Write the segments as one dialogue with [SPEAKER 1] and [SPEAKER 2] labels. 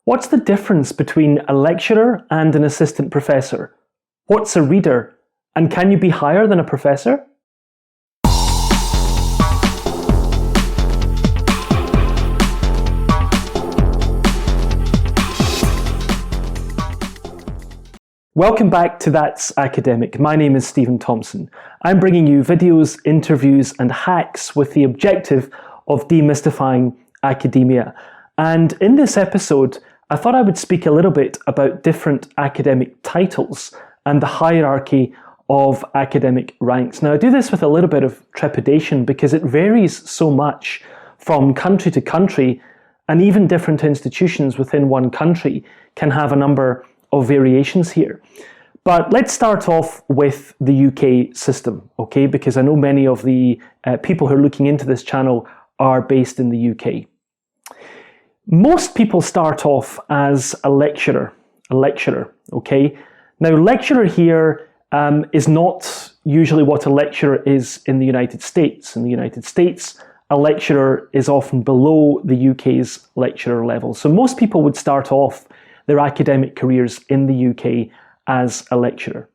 [SPEAKER 1] What's the difference between a lecturer and an assistant professor? What's a reader? And can you be higher than a professor? Welcome back to That's Academic. My name is Thomson. I'm bringing you videos, interviews, and hacks with the objective of demystifying academia. And in this episode, I thought I would speak a little bit about different academic titles and the hierarchy of academic ranks. Now, I do this with a little bit of trepidation because it varies so much from country to country, and even different institutions within one country can have a number of variations here. But let's start off with the UK system, okay? Because I know many of the people who are looking into this channel are based in the UK. Most people start off as a lecturer, okay? Now, lecturer here is not usually what a lecturer is in the United States. In the United States, a lecturer is often below the UK's lecturer level. So most people would start off their academic careers in the UK as a lecturer.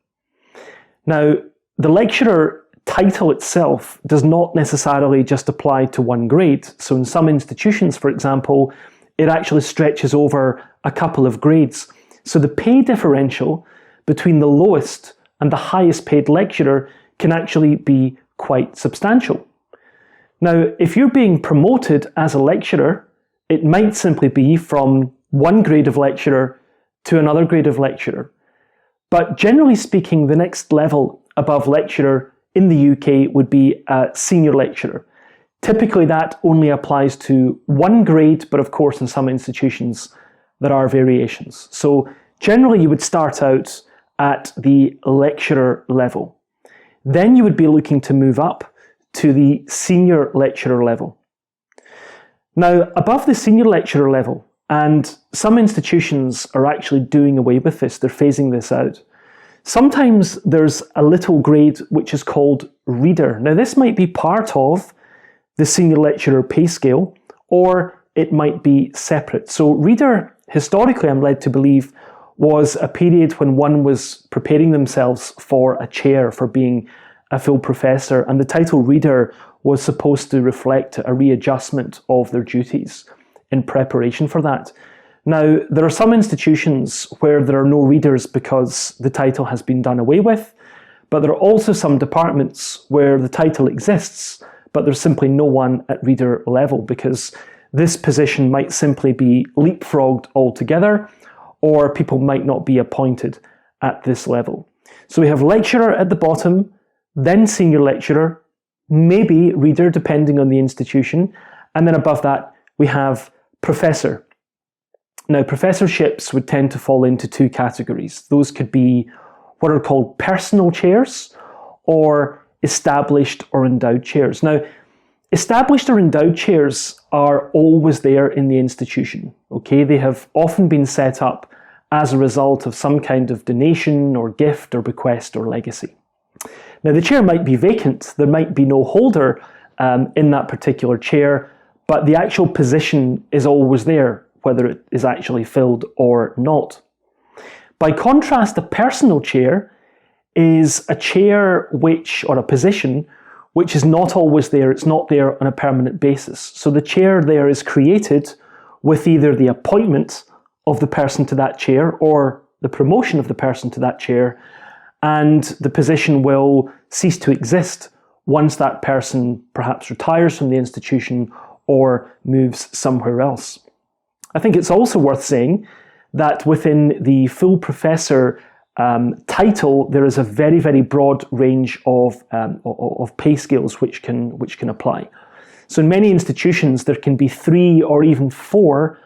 [SPEAKER 1] Now, the lecturer title itself does not necessarily just apply to one grade. So in some institutions, for example, it actually stretches over a couple of grades. So the pay differential between the lowest and the highest paid lecturer can actually be quite substantial. Now, if you're being promoted as a lecturer, it might simply be from one grade of lecturer to another grade of lecturer. But generally speaking, the next level above lecturer in the UK would be a senior lecturer. Typically that only applies to one grade, but of course in some institutions there are variations. So generally you would start out at the lecturer level. Then you would be looking to move up to the senior lecturer level. Now, above the senior lecturer level, and some institutions are actually doing away with this, they're phasing this out. Sometimes there's a little grade which is called reader. Now, this might be part of the senior lecturer pay scale, or it might be separate. So reader, historically, I'm led to believe, was a period when one was preparing themselves for a chair, for being a full professor, and the title reader was supposed to reflect a readjustment of their duties in preparation for that. Now, there are some institutions where there are no readers because the title has been done away with, but there are also some departments where the title exists, but there's simply no one at reader level because this position might simply be leapfrogged altogether, or people might not be appointed at this level. So we have lecturer at the bottom, then senior lecturer, maybe reader depending on the institution, and then above that we have professor. Now, professorships would tend to fall into two categories. Those could be what are called personal chairs or established or endowed chairs. Now, established or endowed chairs are always there in the institution, okay? They have often been set up as a result of some kind of donation or gift or bequest or legacy. Now, the chair might be vacant. There might be no holder in that particular chair, but the actual position is always there, whether it is actually filled or not. By contrast, a personal chair is a chair or a position which is not always there. It's not there on a permanent basis. So the chair there is created with either the appointment of the person to that chair or the promotion of the person to that chair, and the position will cease to exist once that person perhaps retires from the institution or moves somewhere else. I think it's also worth saying that within the full professor title, there is a very, very broad range of pay scales which can apply. So in many institutions, there can be 3 or even 4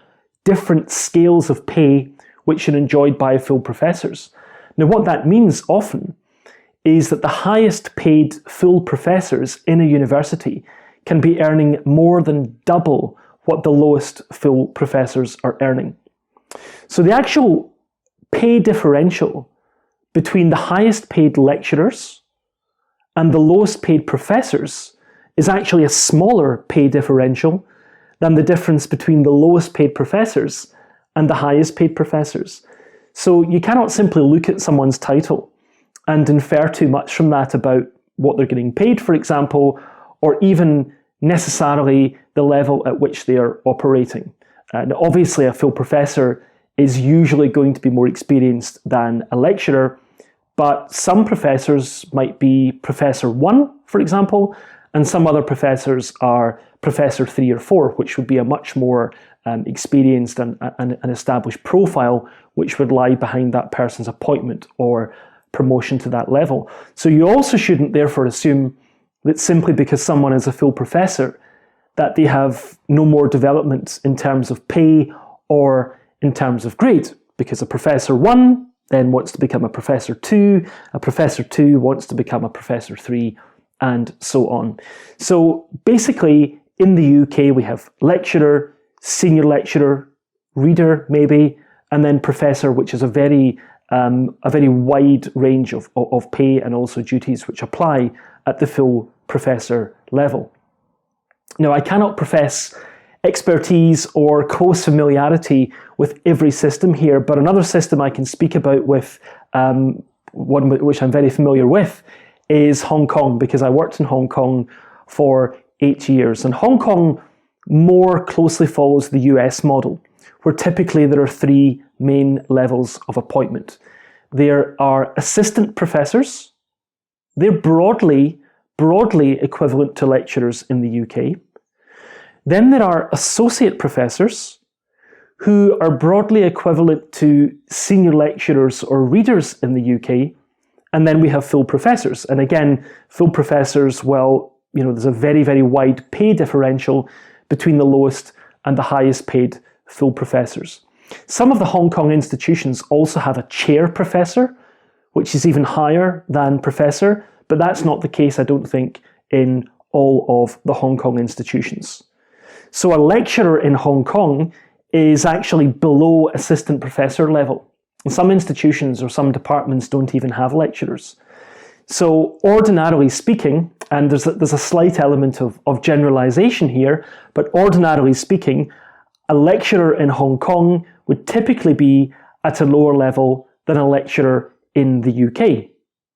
[SPEAKER 1] different scales of pay which are enjoyed by full professors. Now, what that means often is that the highest paid full professors in a university can be earning more than double what the lowest full professors are earning. So the actual pay differential between the highest paid lecturers and the lowest paid professors is actually a smaller pay differential than the difference between the lowest paid professors and the highest paid professors. So you cannot simply look at someone's title and infer too much from that about what they're getting paid, for example, or even necessarily the level at which they are operating. Now, obviously, a full professor is usually going to be more experienced than a lecturer, but some professors might be Professor 1, for example, and some other professors are Professor 3 or 4, which would be a much more experienced and an established profile, which would lie behind that person's appointment or promotion to that level. So you also shouldn't therefore assume that simply because someone is a full professor, that they have no more development in terms of pay or in terms of grade, because a Professor 1 then wants to become a Professor 2, a Professor 2 wants to become a Professor 3, and so on. So basically, in the UK, we have lecturer, senior lecturer, reader maybe, and then professor, which is a very wide range of pay and also duties which apply at the full professor level. Now, I cannot profess expertise or close familiarity with every system here, but another system I can speak about with, one which I'm very familiar with, is Hong Kong, because I worked in Hong Kong for 8 years. And Hong Kong more closely follows the US model, where typically there are 3 main levels of appointment. There are assistant professors. They're broadly equivalent to lecturers in the UK. Then there are associate professors, who are broadly equivalent to senior lecturers or readers in the UK. And then we have full professors. And again, full professors, well, there's a very, very wide pay differential between the lowest and the highest paid full professors. Some of the Hong Kong institutions also have a chair professor, which is even higher than professor, but that's not the case, I don't think, in all of the Hong Kong institutions. So a lecturer in Hong Kong is actually below assistant professor level. And some institutions or some departments don't even have lecturers. So ordinarily speaking, and there's a slight element of generalization here, but ordinarily speaking, a lecturer in Hong Kong would typically be at a lower level than a lecturer in the UK.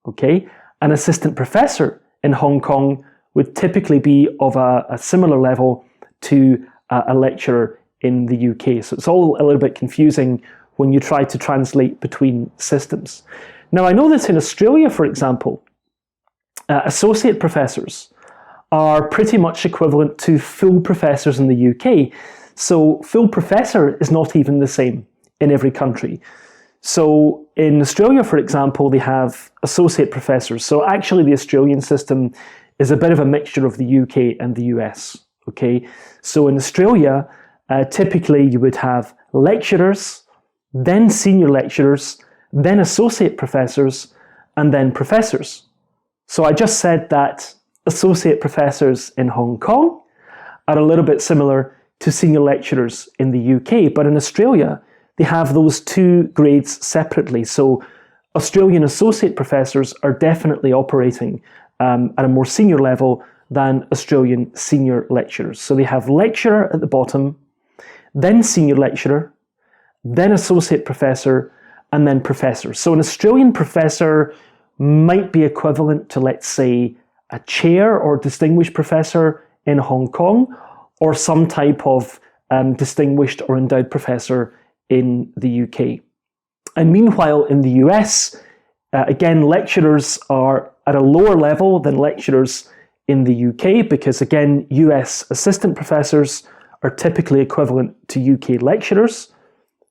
[SPEAKER 1] Okay? An assistant professor in Hong Kong would typically be of a similar level to a lecturer in the UK. So it's all a little bit confusing when you try to translate between systems. Now, I know that in Australia, for example, associate professors are pretty much equivalent to full professors in the UK. So full professor is not even the same in every country. So in Australia, for example, they have associate professors. So actually the Australian system is a bit of a mixture of the UK and the US. Okay, so in Australia, typically you would have lecturers, then senior lecturers, then associate professors, and then professors. So I just said that associate professors in Hong Kong are a little bit similar to senior lecturers in the UK, but in Australia, they have those 2 grades separately. So Australian associate professors are definitely operating at a more senior level than Australian senior lecturers. So they have lecturer at the bottom, then senior lecturer, then associate professor, and then professor. So an Australian professor might be equivalent to, let's say, a chair or distinguished professor in Hong Kong, or some type of distinguished or endowed professor in the UK. And meanwhile, in the US, again, lecturers are at a lower level than lecturers in the UK, because again, US assistant professors are typically equivalent to UK lecturers.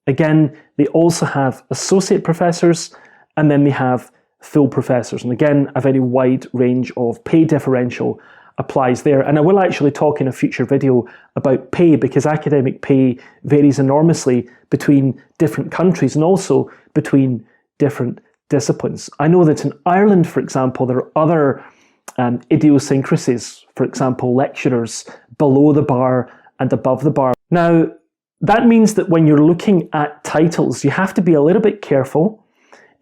[SPEAKER 1] Again, they also have associate professors, and then they have full professors. And again, a very wide range of pay differential applies there. And I will actually talk in a future video about pay, because academic pay varies enormously between different countries and also between different disciplines. I know that in Ireland, for example, there are other idiosyncrasies, for example, lecturers below the bar and above the bar. Now, that means that when you're looking at titles, you have to be a little bit careful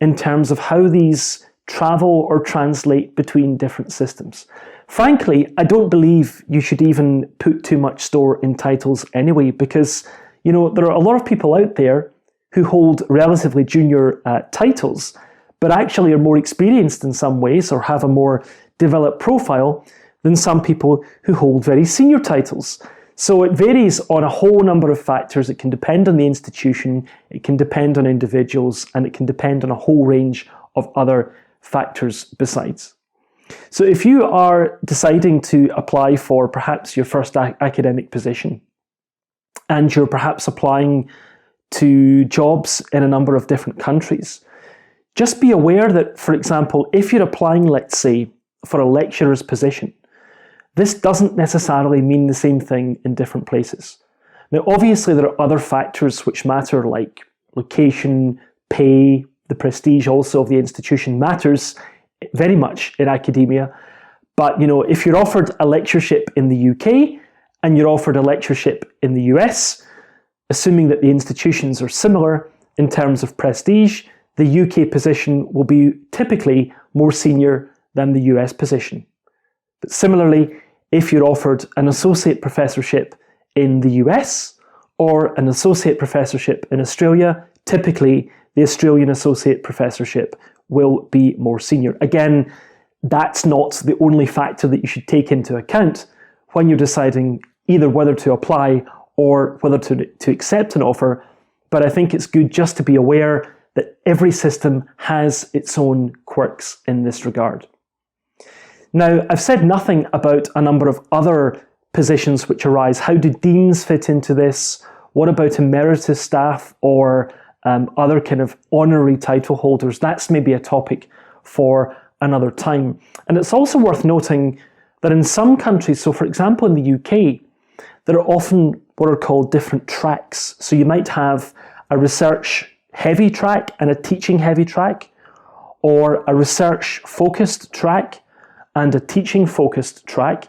[SPEAKER 1] in terms of how these travel or translate between different systems. Frankly, I don't believe you should even put too much store in titles anyway, because There are a lot of people out there who hold relatively junior titles, but actually are more experienced in some ways or have a more developed profile than some people who hold very senior titles. So it varies on a whole number of factors. It can depend on the institution, it can depend on individuals, and it can depend on a whole range of other factors besides. So if you are deciding to apply for perhaps your first academic position, and you're perhaps applying to jobs in a number of different countries, just be aware that, for example, if you're applying, let's say, for a lecturer's position, this doesn't necessarily mean the same thing in different places. Now, obviously, there are other factors which matter, like location, pay, the prestige also of the institution matters very much in academia. But, if you're offered a lectureship in the UK and you're offered a lectureship in the US, assuming that the institutions are similar in terms of prestige, the UK position will be typically more senior than the US position. But similarly, if you're offered an associate professorship in the US or an associate professorship in Australia, typically the Australian associate professorship will be more senior. Again, that's not the only factor that you should take into account when you're deciding either whether to apply or whether to accept an offer, but I think it's good just to be aware that every system has its own quirks in this regard. Now, I've said nothing about a number of other positions which arise. How do deans fit into this? What about emeritus staff or other kind of honorary title holders? That's maybe a topic for another time. And it's also worth noting that in some countries, so for example in the UK, there are often what are called different tracks. So you might have a research-heavy track and a teaching-heavy track, or a research-focused track and a teaching-focused track,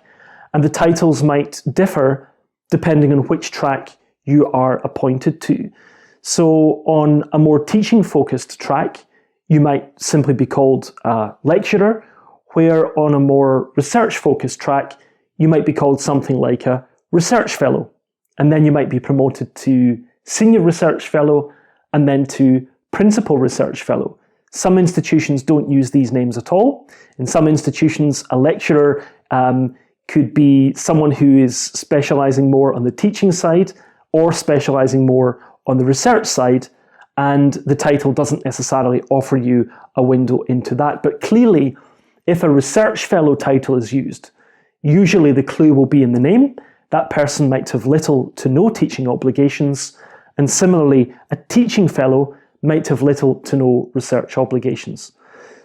[SPEAKER 1] and the titles might differ depending on which track you are appointed to. So on a more teaching-focused track, you might simply be called a lecturer, where on a more research-focused track, you might be called something like a research fellow, and then you might be promoted to senior research fellow and then to principal research fellow. Some institutions don't use these names at all. In some institutions, a lecturer could be someone who is specializing more on the teaching side or specializing more on the research side, and the title doesn't necessarily offer you a window into that. But clearly, if a research fellow title is used, usually the clue will be in the name. That person might have little to no teaching obligations, and similarly, a teaching fellow might have little to no research obligations.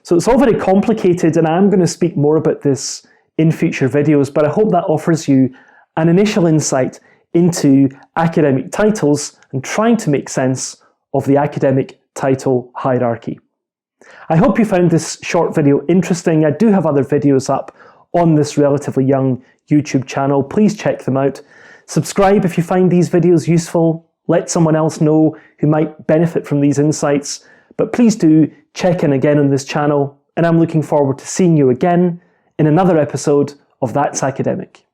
[SPEAKER 1] So it's all very complicated, and I'm going to speak more about this in future videos, but I hope that offers you an initial insight into academic titles and trying to make sense of the academic title hierarchy. I hope you found this short video interesting. I do have other videos up on this relatively young YouTube channel. Please check them out. Subscribe if you find these videos useful. Let someone else know who might benefit from these insights. But please do check in again on this channel, and I'm looking forward to seeing you again in another episode of That's Academic.